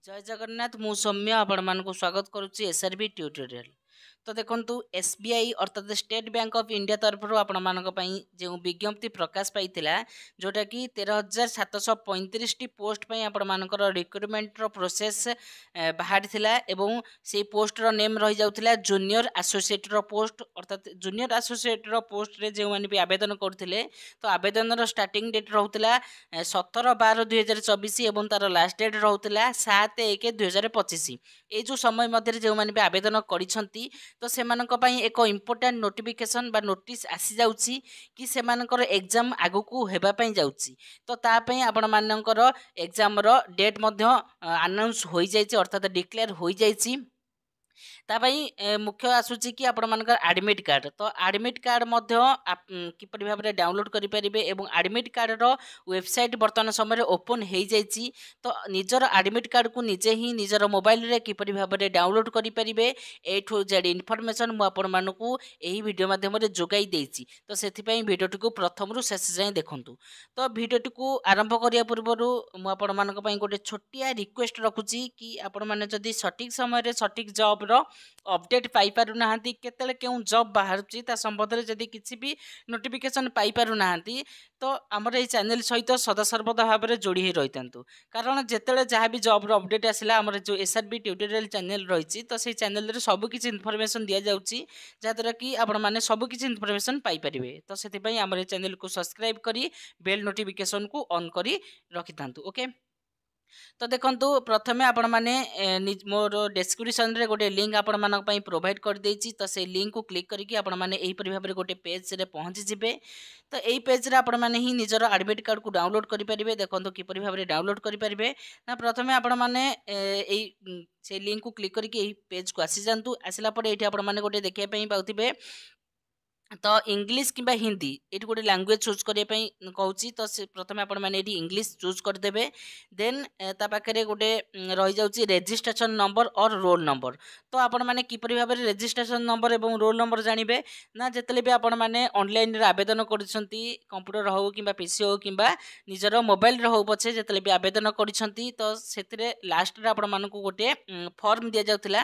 जय जगन्नाथ मु सौम्य आपण मानक स्वागत करुच्ची एसआरबी ट्यूटोरियल। तो देखंतु एसबीआई अर्थात स्टेट बैंक ऑफ इंडिया तरफ आपण मानक पई जो विज्ञप्ति प्रकाश पाइतिला जोटा कि 13,735 टी पोस्ट पई आपण मानकर रिक्रुटमेंट रो प्रोसेस बाहर थिला एवं से पोस्ट रो नेम रही जाउथिला जूनियर एसोसिएट रो पोस्ट अर्थात जूनियर एसोसिएट रो पोस्ट रे जो माने भी आवेदन करथिले तो आवेदन रो स्टार्टिंग डेट रहउतिला 17/12/2024 एवं तार लास्ट डेट रहउतिला 7/1/2025। ये जो समय मध्य जो मैंने भी आवेदन करिसंती तो सेमानक पई एक इम्पोर्टेंट नोटिफिकेशन बा नोटिस आसी जाउची कि सेमानकर एग्जाम आगु को हेबा पई जाउची। तो ता पई आपण मानकर एग्जाम रो डेट मध्य अनाउंस होई जाइची अर्थात डिक्लेयर होई जाइची। मुख्य आसूची कि आपण मानकर एडमिट कार्ड तो एडमिट कार्ड मध्य किपरि भाव में डाउनलोड करि परिबे एवं एडमिट कार्ड रो वेबसाइट वर्तमान समय ओपन हो जाइए। तो निजर एडमिट कार्ड को निजे ही निजर मोबाइल रे किपरि भाव में डाउनलोड करि परिबे ए ठू जेड इनफॉरमेशन मु आपण मानकू एही वीडियो माध्यम रे जोगाई देइछि। तो सेथि पई वीडियोटी को प्रथम रु शेष जाय देखंतु। तो वीडियोटी को आरंभ करिया पूर्वरु मु आपण मानक पई गोटे छोटिया रिक्वेस्ट रखुछि कि आपण माने जदि सठिक समय रे सठिक जॉब रो अपडेट पाई पारु नाहंती केतले केउ जॉब बाहरची ता संबंध रे जदि किछि भी नोटिफिकेशन पाई पारु नाहंती तो हमर ए चैनल सहित सदा सर्वदा भाव में जोड़ी ही रहितंतु। कारण जेतेले जहाँ भी जॉब रो अपडेट आसिला हमर जो एसआरबी ट्यूटोरियल चैनल रहिछि तो से चैनल रे सब किछि इन्फॉर्मेशन दिया जाउछि जाद्वारा कि आपण माने सब किछि इन्फॉर्मेशन पाई परिबे। तो सेति पई हमर चैनल को सब्सक्राइब करी बेल नोटिफिकेशन को ऑन करी रखिथांतु। ओके तो देखंतु प्रथमे आपण माने मोर डिस्क्रिप्शन रे गोटे लिंक आपण मानक पई प्रोवाइड कर देछि। तो से लिंक को क्लिक करके आपण माने एही परि भाबरे गोटे पेज रे पहुंची जिबे। तो एही पेज रे आपण माने ही निजर एडमिट कार्ड को डाउनलोड करि परिबे। देखंतु कि परि भाबरे डाउनलोड करि परिबे ना प्रथमे आपण माने एही से लिंक को क्लिक करके एही पेज को आसी जांतु। आसिला परे एठी आपण माने गोटे देखिया पई पाउथिबे तो इंग्लिश किंबा हिंदी ये गोटे लैंग्वेज चूज करने कहूँ। तो प्रथम आपण मैंने इंग्लिश चूज करदे देन ता पाखे गोटे रही जाऊँगी रेजिस्ट्रेशन नंबर और रोल नंबर। तो आपण मैंने किपरि भाव में रेजिस्ट्रेशन नंबर और रोल नंबर जानवे ना जिते भी आपण मैंने ऑनलाइन आवेदन कर कंप्यूटर हो कि पीसी हो कि निजर मोबाइल हो पछे जिते भी आवेदन कर तो से लास्ट रे आपण मानक गोटे फॉर्म दि जाउथिला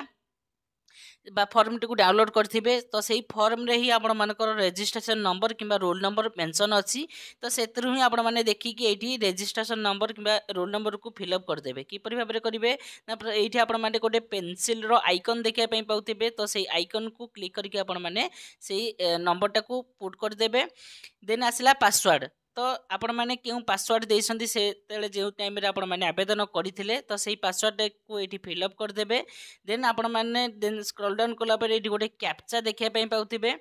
बा फॉर्म टी डाउनलोड करथिबे। तो सही फॉर्म रे ही आपण मानकर रजिस्ट्रेशन नंबर किंबा रोल नंबर मेंशन अछि। तो सेतरु ही आपण माने देखि कि एठी रजिस्ट्रेशन नंबर किंबा रोल नंबर को फिलअप कर देबे। कि परि भाबरे करिवे ना एठी आपण माने गोटे पेंसिल रो आइकन देखिया पई पाउथिबे। तो सही आइकन को क्लिक करके आपण माने सही नंबर टा को पुट कर देबे। देन आसिला पासवर्ड तो आपण माने क्यों पासवर्ड देइसंती से तेले जे टाइम रे आपण माने आवेदन करिथिले तो सही पासवर्ड को एठी फिलअप कर देबे। देन आपण माने देन स्क्रॉल डाउन कला पर एठी गोटे कैप्चा देखिया पई पाउथिबे।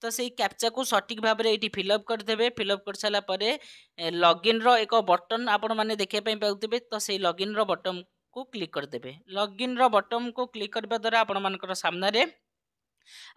तो सही कैप्चा को सटीक भाव में एठी फिलअप कर देबे। फिलअप कर साला परे लॉगिन रो एक बटन आपण माने देखिया पई पाउथिबे। तो सही लॉगिन रो बटन को क्लिक कर देबे। लॉगिन रो बटन को क्लिक करबा द्वारा आपण मानकर सामने रे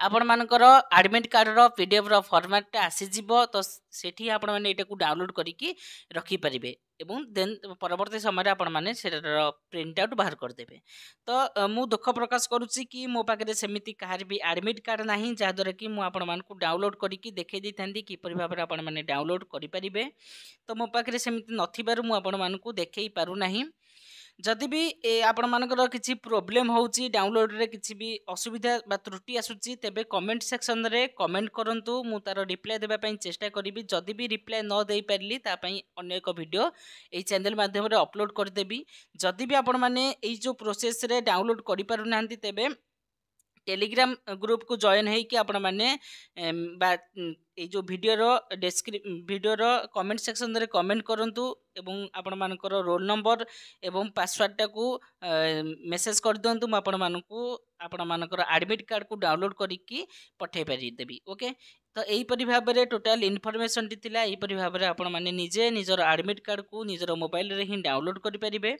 आपण मानकर एडमिट कार्ड रो पीडीएफ रो फॉर्मेट आसी जिवो। तो सेठी आपण माने एटा को डाउनलोड करिकि रखी परिबे एवं देन परवर्ती समय आपण माने सेटार प्रिंट आउट बाहर कर देबे। तो मु दुख प्रकाश करूची कि मो पाखे सेमिति कहार भी एडमिट कार्ड नाही जा द्वारा कि मु आपण मानकु डाउनलोड करिकि देखै दैथांती कि परि भाबरे आपण माने डाउनलोड करि परिबे। तो मो पाखे सेमिति नथिबारु मु आपण मानकु देखै पारु नाही। जदि भी आपण मानकर किसी प्रोब्लेम होउची डाउनलोड रे किसी भी असुविधा बा त्रुटि आसुची तेबे कमेंट सेक्शन रे कमेंट करंतु मु तार रिप्लाई देबा पई चेष्टा करिवि। जदि भी रिप्लाई न देई पारली ता पई अन्य एक वीडियो एई चैनल माध्यम रे अपलोड कर देबी। जदि भी आपण माने एई जो प्रोसेस रे डाउनलोड करि पारु नांती तेबे टेलीग्राम ग्रुप को जॉइन है कि आपण माने ये जो वीडियो रो कमेंट सेक्शन रे कमेंट करंतु एवं आपण मानकर रोल नंबर एवं पासवर्ड टा को मेसेज कर दिंतु। आपण मानकर एडमिट कार्ड को डाउनलोड करिकी पठे पारि देबी। ओके तो यही परि भाव में टोटल इनफॉरमेशन टी थिला। यही परि भाव में आपण माने निजे निजर एडमिट कार्ड को निजर मोबाइल रे ही डाउनलोड करि परिबे।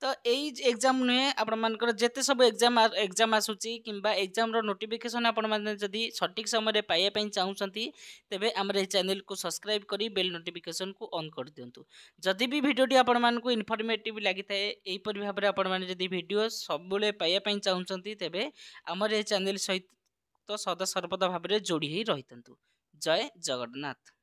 तो यही एग्जाम नुहे आपण मानकर जेते सब एग्जाम आसुची किंबा एग्जाम रो नोटिफिकेशन आपण माने जदी सटीक समय रे पाइया पई चाहुचंती तेबे हमर ए चैनल को सब्सक्राइब करी बेल नोटिफिकेशन को ऑन कर दियंतु। जदि भी वीडियोटी आपण मानकु इन्फॉर्मेटिव लागि थाए एही परि भाव में आपण माने जदी वीडियो सब बेले पाइया पई चाहुचंती तेबे हमर ए चैनल सहित तो सदा सर्वदा भाव में जोड़ी ही रहितंतु। जय जगन्नाथ।